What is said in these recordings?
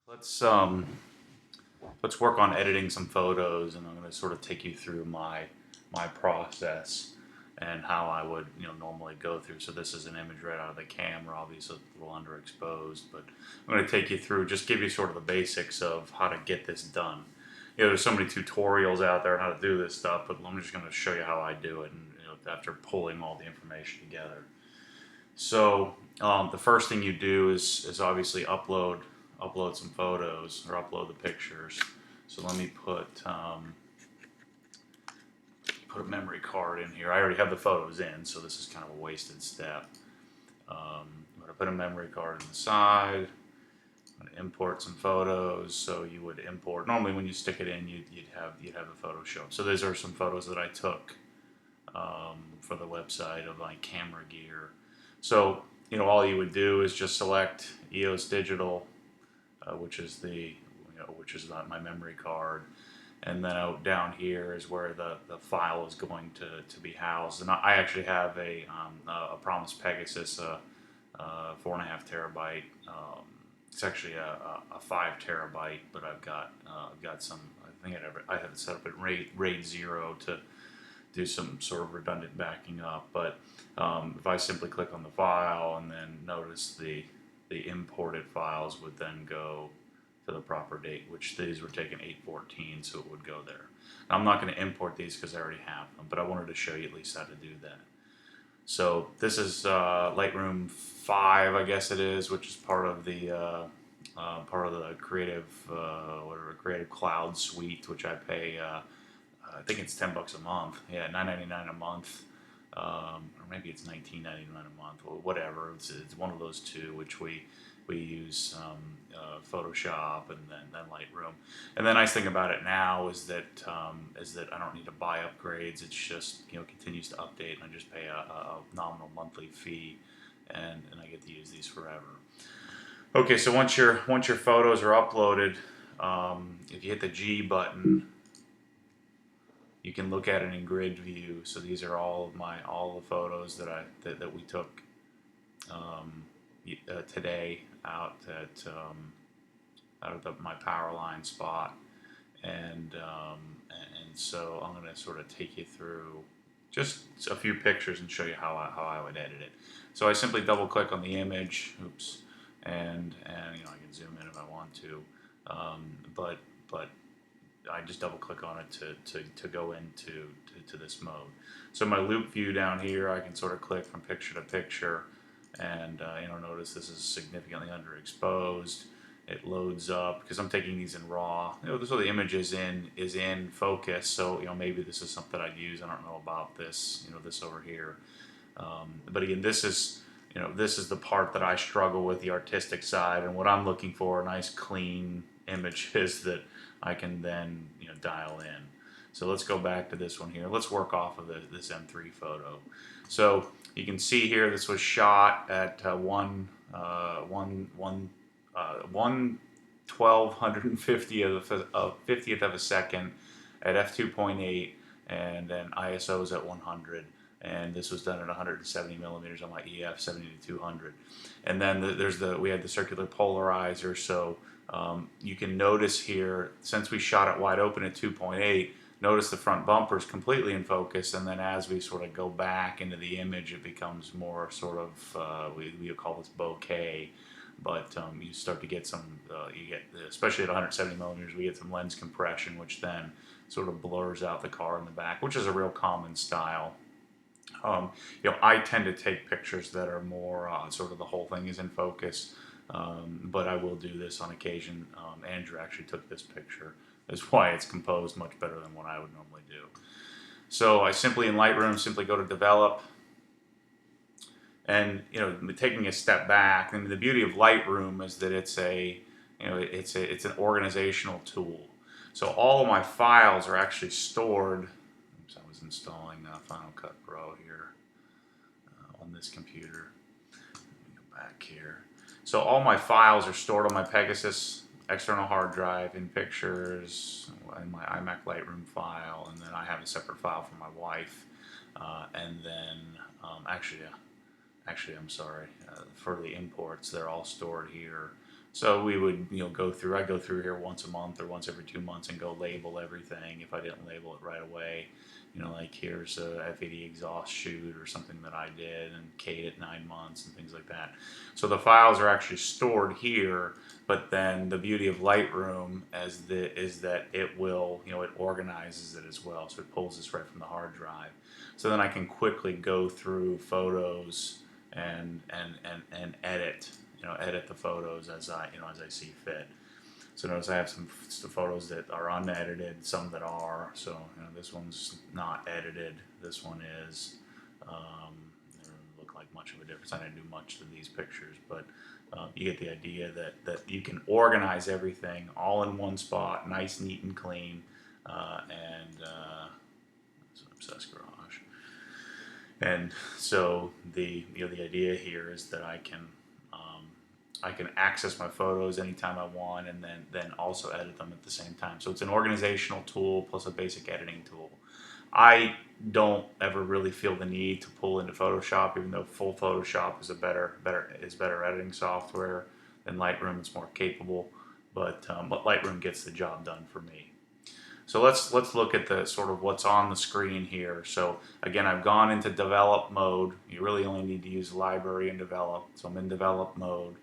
Let's let's work on editing some photos, and I'm going to sort of take you through my process and how I would normally go through. So this is an image right out of the camera, obviously a little underexposed, but I'm going to take you through, just give you sort of the basics of how to get this done. There's so many tutorials out there on how to do this stuff, but I'm just going to show you how I do it, and after pulling all the information together. So the first thing you do is obviously upload some photos or upload the pictures. So let me put a memory card in here. I already have the photos in, so this is kind of a wasted step. I'm going to put a memory card on the side. I'm going to import some photos. So you would import, normally when you stick it in, you'd have the photo show up. So these are some photos that I took for the website of my camera gear. So all you would do is just select EOS Digital, which is my memory card, and then out down here is where the file is going to be housed. And I actually have a Promise Pegasus, 4.5 terabyte. It's actually a 5 terabyte, but I've got some. I think I have it set up at RAID 0 to do some sort of redundant backing up. But if I simply click on the file and then notice the imported files would then go to the proper date, which these were taken 8/14, so it would go there. Now, I'm not going to import these because I already have them, but I wanted to show you at least how to do that. So this is LightRoom 5, I guess it is, which is part of the Creative Creative Cloud suite, which I pay. I think it's $10 a month. Yeah, $9.99 a month, or maybe it's $19.99 a month, or whatever. It's one of those two, which we use Photoshop and then Lightroom. And the nice thing about it now is that I don't need to buy upgrades. It's just continues to update, and I just pay a nominal monthly fee, and I get to use these forever. Okay, so once your photos are uploaded, if you hit the G button, you can look at it in grid view. So these are all the photos that we took today out at my power line spot, and so I'm going to sort of take you through just a few pictures and show you how I would edit it. So I simply double click on the image, and I can zoom in if I want to, but I just double click on it to go into this mode. So my loop view down here, I can sort of click from picture to picture, and notice this is significantly underexposed. It loads up because I'm taking these in RAW. So the image is in focus. So maybe this is something I'd use. I don't know about this. This over here. But again, this is the part that I struggle with, the artistic side, and what I'm looking for, a nice clean images that I can then dial in. So let's go back to this one here. Let's work off of this M3 photo. So you can see here this was shot at 1/1250th of a second at f2.8, and then ISO is at 100. And this was done at 170 millimeters on my EF 70-200. And then we had the circular polarizer. So you can notice here, since we shot it wide open at 2.8, notice the front bumper is completely in focus, and then as we sort of go back into the image, it becomes more sort of, we call this bokeh, but you start to get some, especially at 170 millimeters, we get some lens compression, which then sort of blurs out the car in the back, which is a real common style. I tend to take pictures that are more sort of the whole thing is in focus, but I will do this on occasion. Andrew actually took this picture. That's why it's composed much better than what I would normally do. So I simply, in Lightroom, simply go to Develop, and taking a step back. And the beauty of Lightroom is that it's an organizational tool. So all of my files are actually stored. Oops, I was installing Final Cut Pro here on this computer. Let me go back here. So all my files are stored on my Pegasus external hard drive, in pictures, in my iMac Lightroom file, and then I have a separate file for my wife, and then actually I'm sorry, for the imports, they're all stored here So we would, go through. I go through here once a month or once every 2 months and go label everything if I didn't label it right away. Like here's a F80 exhaust shoot or something that I did, and Kate at 9 months and things like that. So the files are actually stored here, but then the beauty of Lightroom is that it will, it organizes it as well. So it pulls this right from the hard drive. So then I can quickly go through photos and edit, edit the photos as I see fit. So notice I have some photos that are unedited, some that are. So this one's not edited. This one is. It doesn't look like much of a difference. I didn't do much to these pictures, but you get the idea that you can organize everything all in one spot, nice, neat, and clean. It's an Obsessed Garage. And so the idea here is that I can access my photos anytime I want, and then also edit them at the same time. So it's an organizational tool plus a basic editing tool. I don't ever really feel the need to pull into Photoshop, even though full Photoshop is better editing software than Lightroom. It's more capable, but Lightroom gets the job done for me. So let's look at the sort of what's on the screen here. So again, I've gone into develop mode. You really only need to use library and develop. So I'm in develop mode.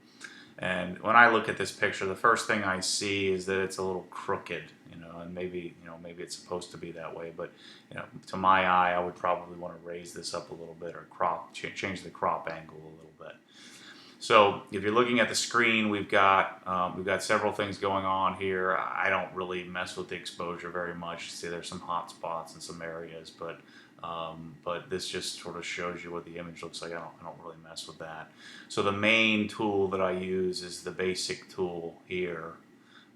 And when I look at this picture, the first thing I see is that it's a little crooked, and maybe it's supposed to be that way, but to my eye, I would probably want to raise this up a little bit or change the crop angle a little bit. So if you're looking at the screen, we've got several things going on here. I don't really mess with the exposure very much. You see, there's some hot spots in some areas, but this just sort of shows you what the image looks like. I don't really mess with that. So the main tool that I use is the basic tool here.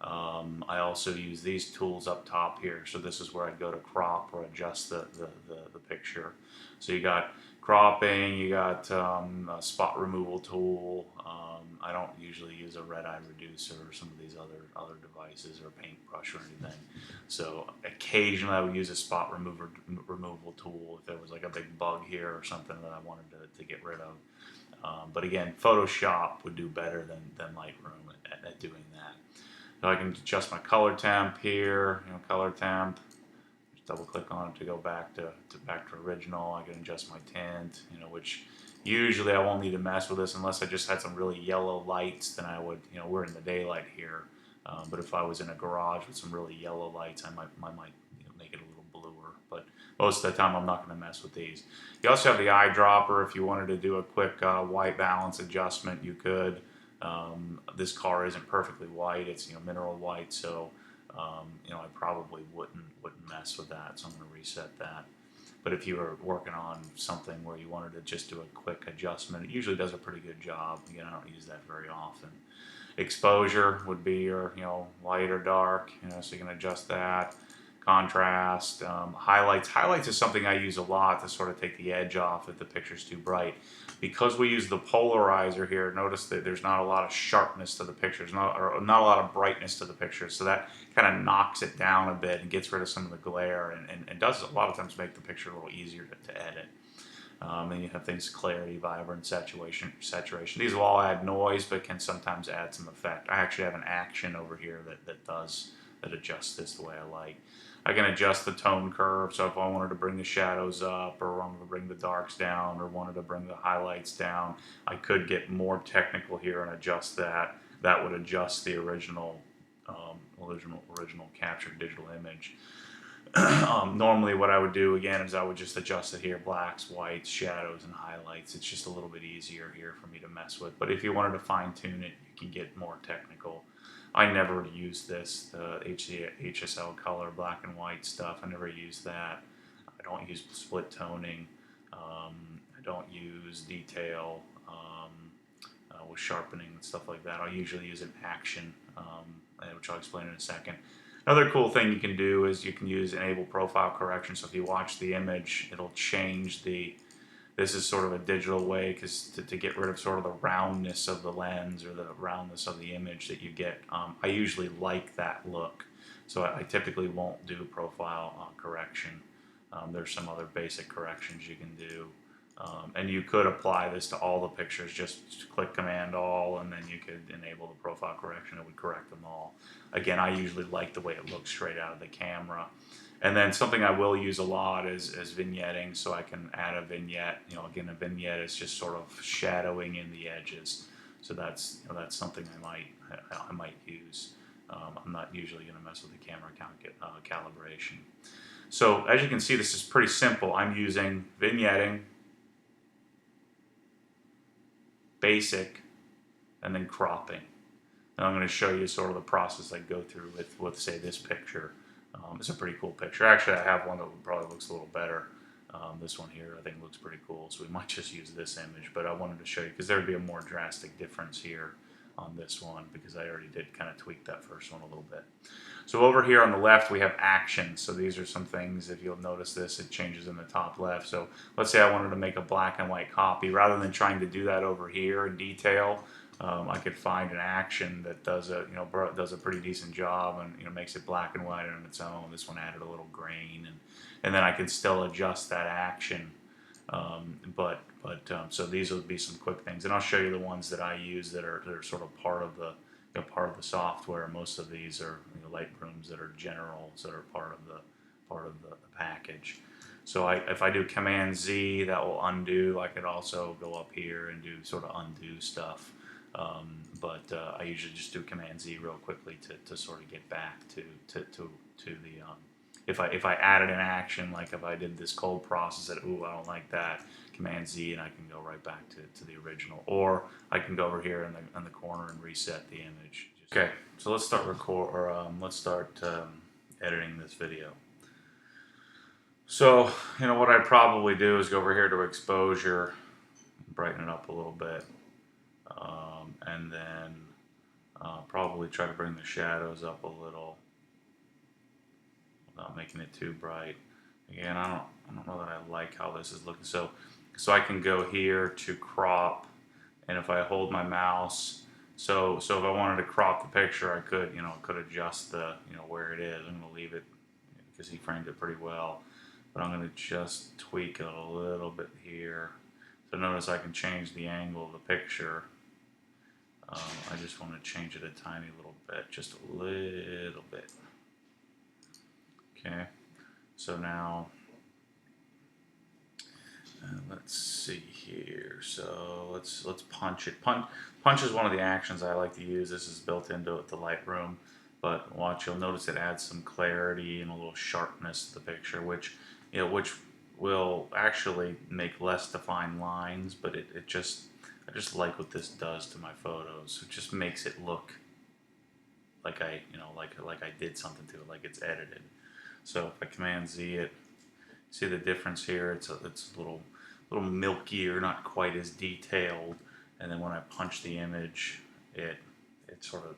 I also use these tools up top here. So this is where I'd go to crop or adjust the picture. So you got cropping, you got a spot removal tool. I don't usually use a red eye reducer or some of these other devices or paintbrush or anything. So occasionally I would use a spot removal tool if there was like a big bug here or something that I wanted to get rid of. But again, Photoshop would do better than Lightroom at doing that. So I can adjust my color temp here, color temp. Just double click on it to go back to original. I can adjust my tint, which usually I won't need to mess with this unless I just had some really yellow lights. Then I would, we're in the daylight here. But if I was in a garage with some really yellow lights, I might make it a little bluer. But most of the time, I'm not going to mess with these. You also have the eyedropper. If you wanted to do a quick white balance adjustment, you could. This car isn't perfectly white; it's mineral white, so I probably wouldn't mess with that. So I'm going to reset that. But if you were working on something where you wanted to just do a quick adjustment, it usually does a pretty good job. Again, I don't use that very often. Exposure would be your light or dark, so you can adjust that. Contrast, highlights is something I use a lot to sort of take the edge off if the picture's too bright. Because we use the polarizer here, notice that there's not a lot of sharpness to the pictures, not a lot of brightness to the picture, so that kind of knocks it down a bit and gets rid of some of the glare and does a lot of times make the picture a little easier to edit. And you have things clarity, vibrance, saturation. These will all add noise, but can sometimes add some effect. I actually have an action over here that adjusts this the way I like. I can adjust the tone curve, so if I wanted to bring the shadows up, or wanted to bring the darks down, or wanted to bring the highlights down, I could get more technical here and adjust that. That would adjust the original captured digital image. Normally what I would do again is I would just adjust it here, blacks, whites, shadows, and highlights. It's just a little bit easier here for me to mess with. But if you wanted to fine tune it, you can get more technical. I never use this, the HSL color, black and white stuff. I never use that. I don't use split toning. I don't use detail with sharpening and stuff like that. I'll usually use an action, which I'll explain in a second. Another cool thing you can do is you can use enable profile correction. So if you watch the image, it'll change this is sort of a digital way because to get rid of sort of the roundness of the lens or the roundness of the image that you get. I usually like that look. So I typically won't do profile correction. There's some other basic corrections you can do. And you could apply this to all the pictures. Just click Command All, and then you could enable the profile correction. It would correct them all. Again, I usually like the way it looks straight out of the camera. And then something I will use a lot is vignetting, so I can add a vignette. Again, a vignette is just sort of shadowing in the edges. So that's something I might use. I'm not usually going to mess with the camera calibration. So as you can see, this is pretty simple. I'm using vignetting, basic, and then cropping. And I'm going to show you sort of the process I go through with say, this picture. It's a pretty cool picture. Actually, I have one that probably looks a little better. This one here, I think, looks pretty cool. So we might just use this image, but I wanted to show you because there would be a more drastic difference here on this one because I already did kind of tweak that first one a little bit. So over here on the left, we have actions. So these are some things, if you'll notice this, it changes in the top left. So let's say I wanted to make a black and white copy. Rather than trying to do that over here in detail, I could find an action that does a pretty decent job and makes it black and white on its own. This one added a little grain, and then I can still adjust that action. So these will be some quick things, and I'll show you the ones that I use that are sort of part of the software. Most of these are LightRooms that are generals that are part of the package. So if I do Command Z, that will undo. I could also go up here and do sort of undo stuff. I usually just do Command Z real quickly to sort of get back to the if I added an action, like if I did this cold process that I don't like that, Command Z, and I can go right back to the original, or I can go over here in the corner and reset the image. Okay, so let's start editing this video. So what I'd probably do is go over here to exposure, brighten it up a little bit. And then probably try to bring the shadows up a little without making it too bright. Again, I don't know that I like how this is looking. So I can go here to crop, and if I hold my mouse, so if I wanted to crop the picture, I could adjust the where it is. I'm going to leave it because he framed it pretty well, but I'm going to just tweak it a little bit here. So notice I can change the angle of the picture. I just want to change it a tiny little bit, just a little bit. Okay, so now let's see here. So let's punch it. Punch is one of the actions I like to use. This is built into the Lightroom, but watch, you'll notice it adds some clarity and a little sharpness to the picture, which will actually make less defined lines, but I just like what this does to my photos. It just makes it look like I did something to it, like it's edited. So if I Command Z it, see the difference here? It's a little milkier, not quite as detailed. And then when I punch the image, it sort of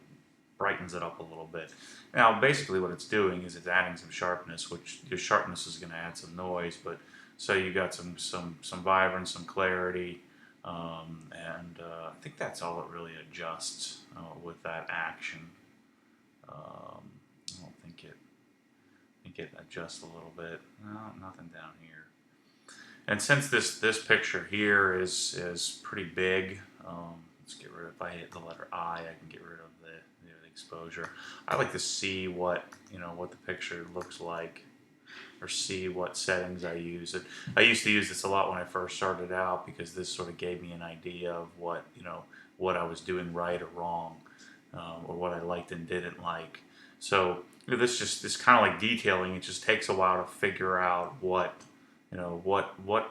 brightens it up a little bit. Now, basically, what it's doing is it's adding some sharpness, which your sharpness is going to add some noise. But so you got some vibrance, some clarity. I think that's all it really adjusts with that action. I don't think it adjusts a little bit. No, nothing down here. And since this picture here is pretty big, let's get rid of. If I hit the letter I can get rid of the exposure. I like to see what the picture looks like, or see what settings I use. I used to use this a lot when I first started out because this sort of gave me an idea of what I was doing right or wrong, or what I liked and didn't like. So this kind of like detailing. It just takes a while to figure out what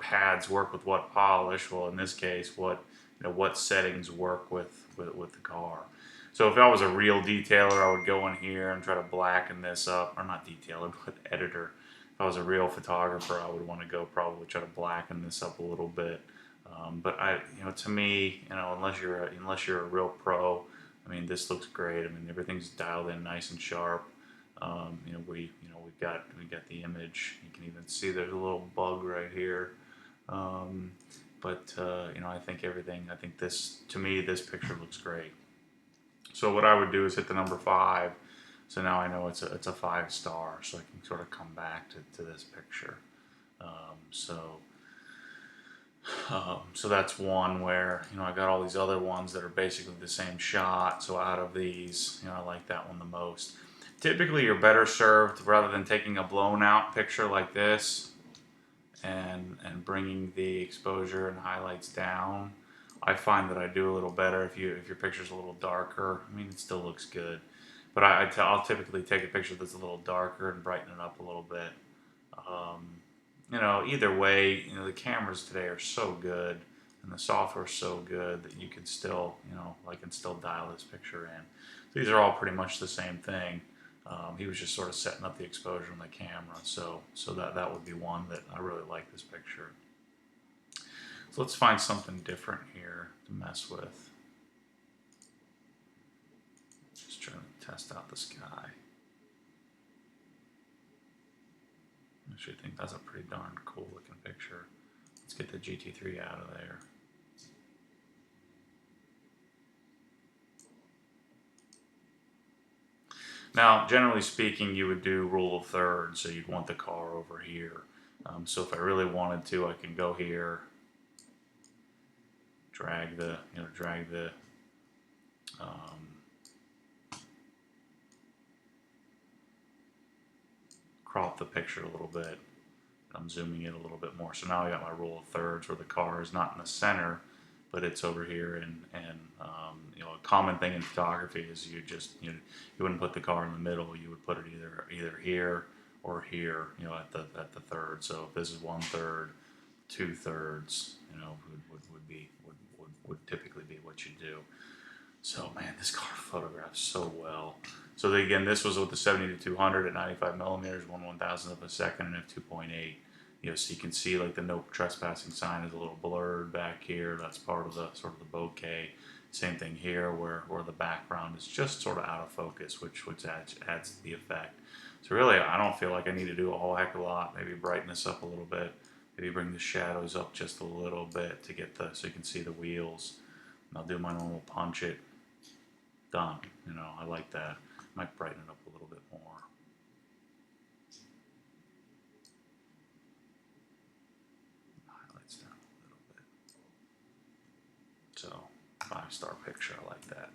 pads work with what polish. Well, in this case, what settings work with the car. So if I was a real detailer, I would go in here and try to blacken this up, or not detailer, but editor. If I was a real photographer, I would want to go probably try to blacken this up a little bit. But to me, unless you're a real pro, I mean, this looks great. I mean, everything's dialed in nice and sharp. We've got the image. You can even see there's a little bug right here. I think to me, this picture looks great. So what I would do is hit the number 5. So now I know it's a 5-star, so I can sort of come back to this picture. So that's one where, I got all these other ones that are basically the same shot. So out of these, I like that one the most. Typically, you're better served rather than taking a blown out picture like this and bringing the exposure and highlights down. I find that I do a little better if your picture's a little darker. I mean, it still looks good, but I'll typically take a picture that's a little darker and brighten it up a little bit. Either way, the cameras today are so good and the software's so good that you can still, I can still dial this picture in. So these are all pretty much the same thing. He was just sort of setting up the exposure on the camera, so that would be one that I really like this picture. So let's find something different here to mess with. Just trying to test out the sky. I actually think that's a pretty darn cool looking picture. Let's get the GT3 out of there. Now, generally speaking, you would do rule of thirds, so you'd want the car over here. So if I really wanted to, I can go here, drag the crop the picture a little bit. I'm zooming in a little bit more. So now I got my rule of thirds where the car is not in the center, but it's over here. And a common thing in photography is you wouldn't put the car in the middle. You would put it either here or here, at the third. So if this is 1/3, 2/3, would typically be what you do. So man, this car photographs so well. So again, this was with the 70-200 at 95 millimeters, 1/1000th of a second, and f2.8. So you can see like the no trespassing sign is a little blurred back here. That's part of the sort of the bokeh. Same thing here, where the background is just sort of out of focus, which adds to the effect. So really, I don't feel like I need to do a whole heck of a lot. Maybe brighten this up a little bit. Maybe bring the shadows up just a little bit to get so you can see the wheels. And I'll do my normal punch it. Done. I like that. Might brighten it up a little bit more. Highlights down a little bit. So 5-star picture. I like that.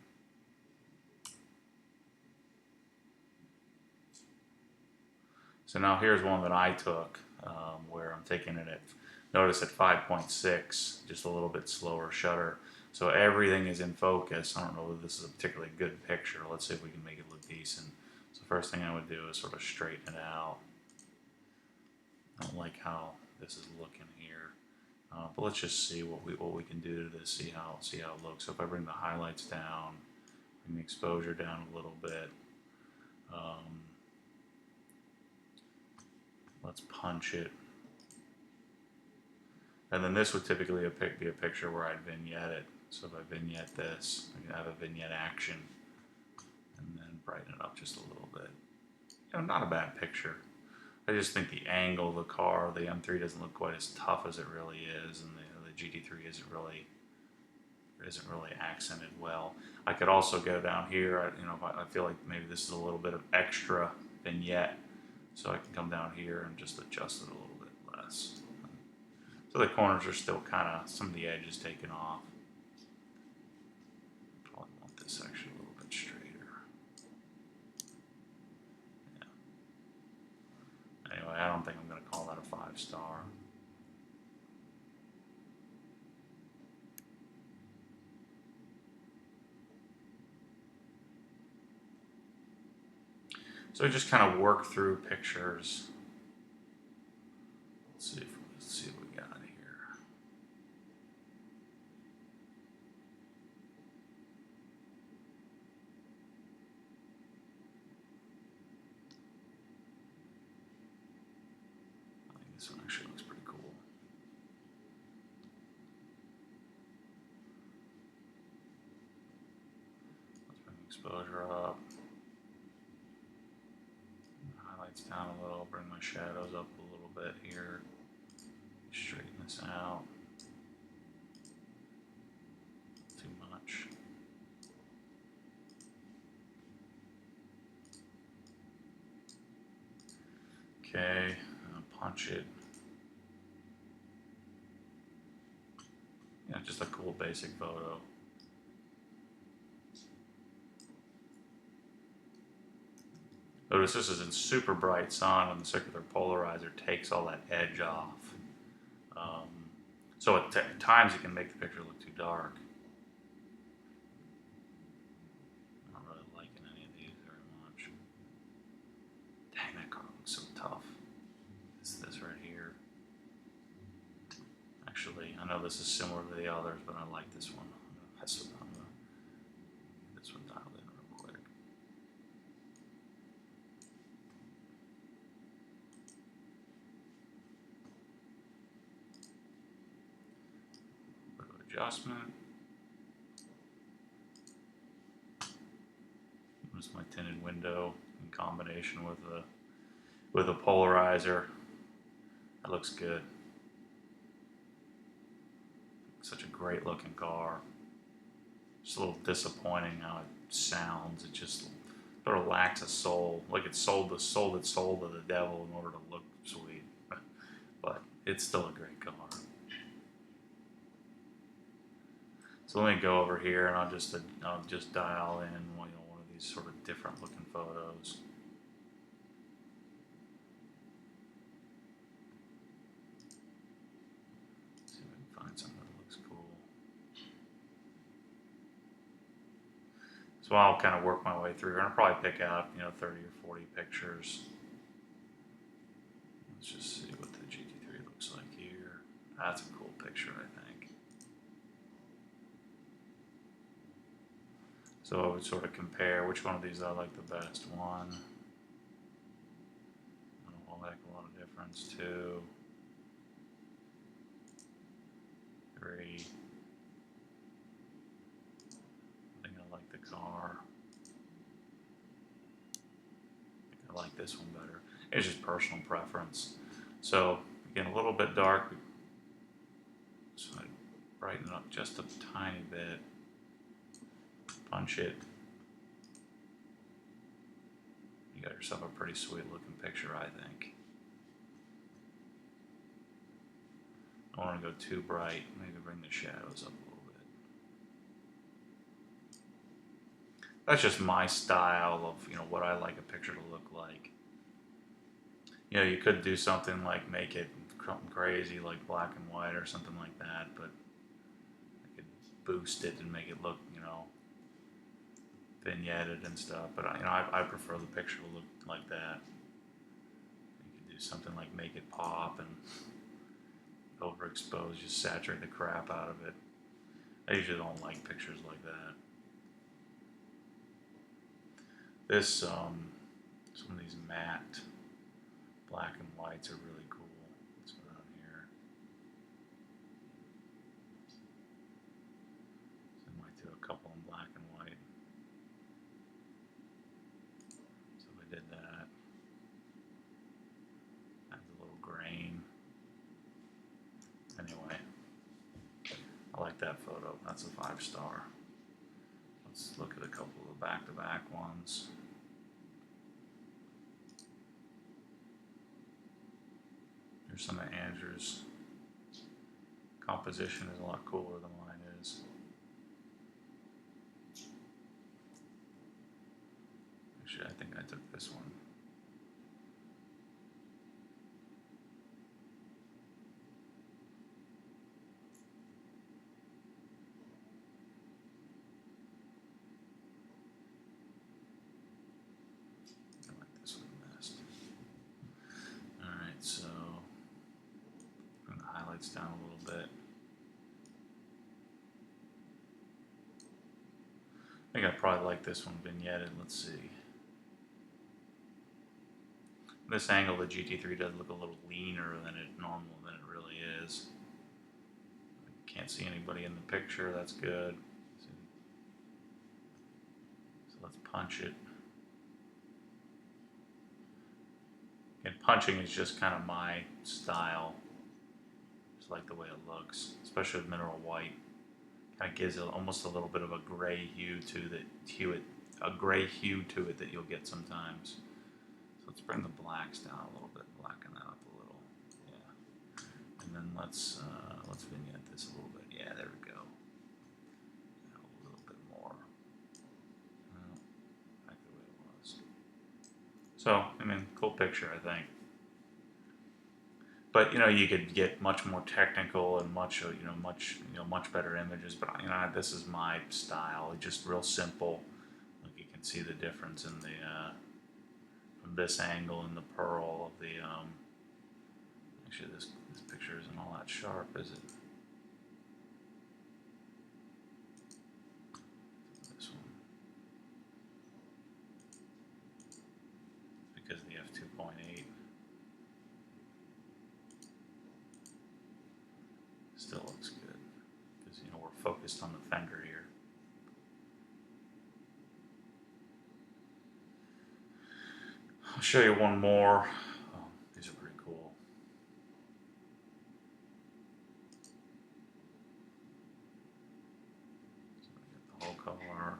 So now here's one that I took where I'm taking it at, notice at 5.6, just a little bit slower shutter. So everything is in focus. I don't know if this is a particularly good picture. Let's see if we can make it look decent. So first thing I would do is sort of straighten it out. I don't like how this is looking here, but let's just see what we can do to this. See how it looks. So if I bring the highlights down, bring the exposure down a little bit. Let's punch it. And then this would typically be a picture where I'd vignette it. So if I vignette this, I can have a vignette action and then brighten it up just a little bit. Not a bad picture. I just think the angle of the car, the M3 doesn't look quite as tough as it really is, and the GT3 isn't really accented well. I could also go down here. I feel like maybe this is a little bit of extra vignette, so I can come down here and just adjust it a little bit less. So the corners are still kind of, some of the edges taken off. Probably want this actually a little bit straighter. Yeah. Anyway, I don't think I'm going to call that a 5-star. So I just kind of work through pictures. Let's see what we got here. I think this one actually looks pretty cool. Let's bring the exposure up. Highlights down a little, bring my shadows up a little bit here. Straighten this out. Too much. Okay, punch it. basic photo. Notice this is in super bright sun, and the circular polarizer takes all that edge off. So at times it can make the picture look too dark. I'm not really liking any of these very much. Dang, that car looks so tough. This right here. Actually, I know this is similar to the others, but I like this one. I'm gonna get this one dialed in real quick. A bit of adjustment. There's my tinted window in combination with a polarizer. That looks good. Such a great looking car. Just a little disappointing how it sounds. It just sort of lacks a soul. Like it sold its soul to the devil in order to look sweet. But it's still a great car. So let me go over here and I'll just dial in one of these sort of different looking photos. See if I can find something that looks cool. So I'll kind of work my way through and I'll probably pick out 30 or 40 pictures. Let's just see what the GT3 looks like here. That's a cool picture, I think. So I would sort of compare which one of these I like the best. One. I like a lot of difference. 2. 3. I think I like the car. I think I like this one better. It's just personal preference. So again, a little bit dark. So I brighten it up just a tiny bit. Punch it. You got yourself a pretty sweet looking picture, I think. I don't want to go too bright. Maybe bring the shadows up a little bit. That's just my style of what I like a picture to look like. You could do something like make it crazy, like black and white or something like that, but I could boost it and make it look, vignetted and stuff. But I prefer the picture to look like that. You could do something like make it pop and overexpose, just saturate the crap out of it. I usually don't like pictures like that. This some of these matte black and whites are really cool. Let's go down here. So I might do a couple in black and white. So we did that. Adds a little grain. Anyway, I like that photo. That's a 5-star. Let's look at a couple of the back-to-back ones. Here's some of Andrew's composition is a lot cooler than mine is. Actually, I think I took this one. I like this one best. Alright, so bring the highlights down a little bit. I think I probably like this one vignetted. Let's see. This angle, the GT3 does look a little leaner than it really is. I can't see anybody in the picture. That's good. So let's punch it. And punching is just kind of my style. Just like the way it looks, especially with mineral white. Kind of gives it almost a little bit of a gray hue to it that you'll get sometimes. So let's bring the blacks down a little bit, blacken that up a little. Yeah. And then let's vignette this a little bit. Yeah, there we go. So, I mean, cool picture, I think. But you know, you could get much more technical and much, much better images. But you know, this is my style. It's just real simple. Like you can see the difference in the from this angle and the pearl of the. Actually, this picture isn't all that sharp, is it? This one, because of the f2.8. Still looks good because you know we're focused on the fender here. I'll show you one more. Oh, these are pretty cool. So we get the whole color.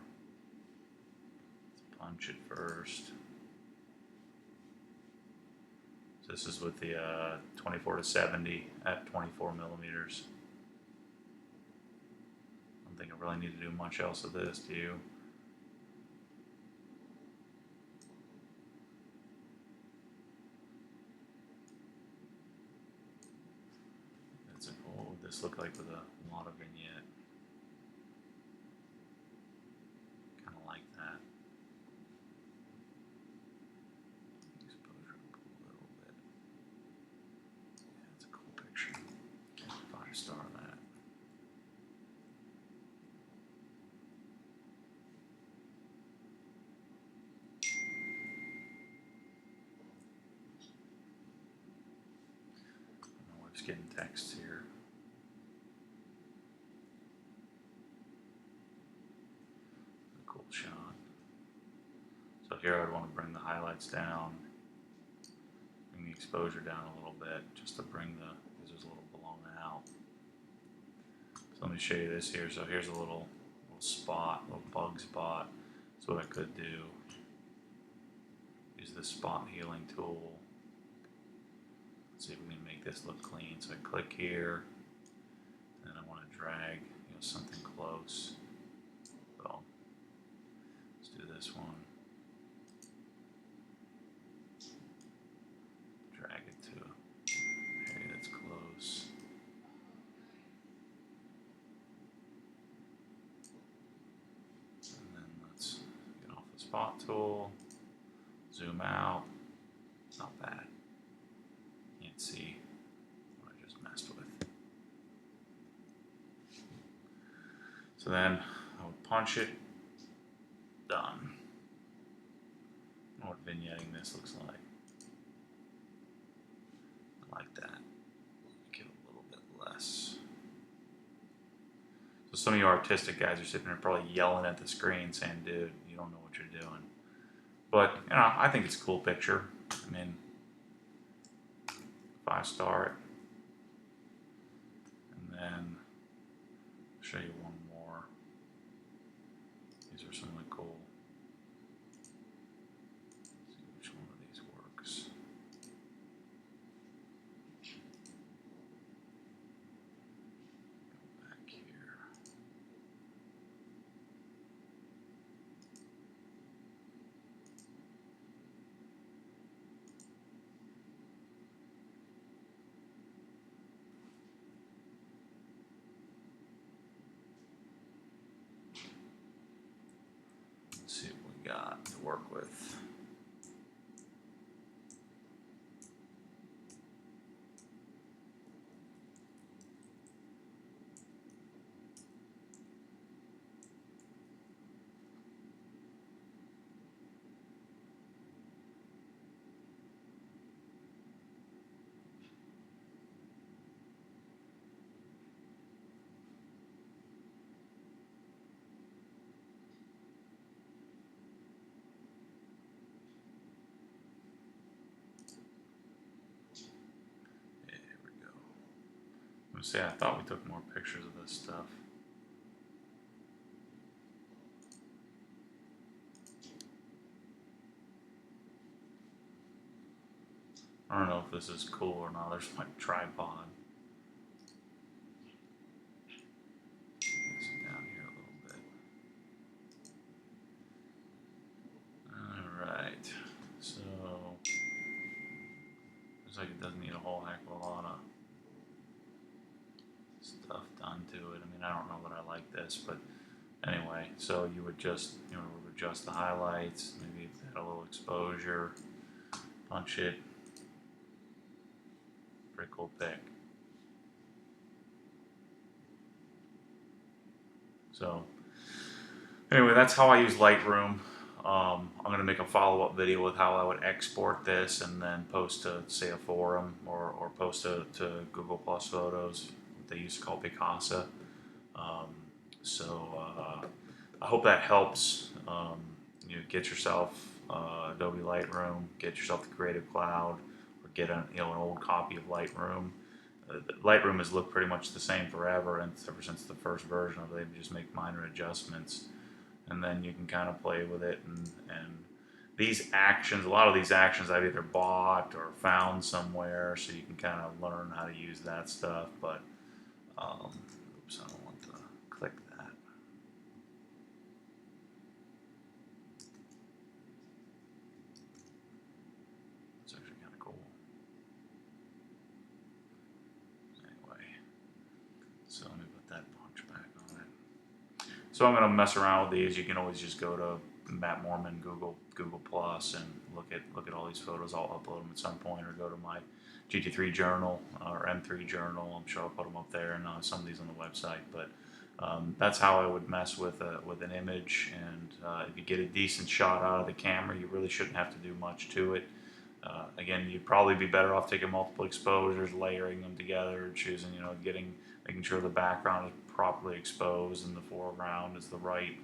Let's punch it first. So this is with the 24 to 70 at 24 millimeters. I don't think I really need to do much else with this, do you? What would this look like with a lot of vignette? Kind of like that. Exposure up a little bit. Yeah, it's a cool picture. 5-star that. My wife's getting texts here. A cool shot. So here I would want to bring the highlights down, bring the exposure down a little bit, just to bring this is a little blown out. So let me show you this here. So here's a little spot, little bug spot. So what I could do is the spot healing tool. Let's see if we can make this look clean. So I click here, and I want to drag something close. So let's do this one. Drag it to an area that's close. And then let's get off the spot tool, zoom out. It's not bad. Can't see what I just messed with. So then I would punch it. Done. I know what vignetting this looks like. I like that. Make it a little bit less. So some of you artistic guys are sitting there probably yelling at the screen saying, dude, you don't know what you're doing. But, you know, I think it's a cool picture. I mean, 5-star it. And then I'll show you one more. These are some really cool. Let's see which one of these works. Go back here. Let's see what we got to work with. Say, I thought we took more pictures of this stuff. I don't know if this is cool or not. There's my tripod. This is down here a little bit. Alright, so like it doesn't need a whole heck of a lot of stuff done to it. I mean, I don't know that I like this, but anyway, so you would just, adjust the highlights, maybe add a little exposure, punch it. Pretty cool pick. So anyway, that's how I use Lightroom. I'm going to make a follow-up video with how I would export this and then post to, say, a forum or post to Google Plus Photos, what they used to call Picasa. I hope that helps. Get yourself Adobe Lightroom, get yourself the Creative Cloud, or get an old copy of Lightroom. Lightroom has looked pretty much the same forever, and ever since the first version of it, they just make minor adjustments, and then you can kind of play with it. And these actions, a lot of these actions I've either bought or found somewhere, so you can kind of learn how to use that stuff. But oops, I don't want to click that. It's actually kind of cool. Anyway, so let me put that punch back on it. So I'm going to mess around with these. You can always just go to Matt Mormon Google Plus and look at all these photos. I'll upload them at some point, or go to my GT3 journal or M3 journal. I'm sure I'll put them up there, and some of these on the website. But that's how I would mess with an image. And if you get a decent shot out of the camera, you really shouldn't have to do much to it. Again, you'd probably be better off taking multiple exposures, layering them together, choosing, making sure the background is properly exposed and the foreground is the right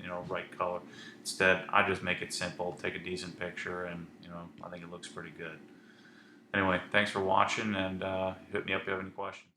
color. Instead, I just make it simple, take a decent picture, and I think it looks pretty good. Anyway, thanks for watching, and hit me up if you have any questions.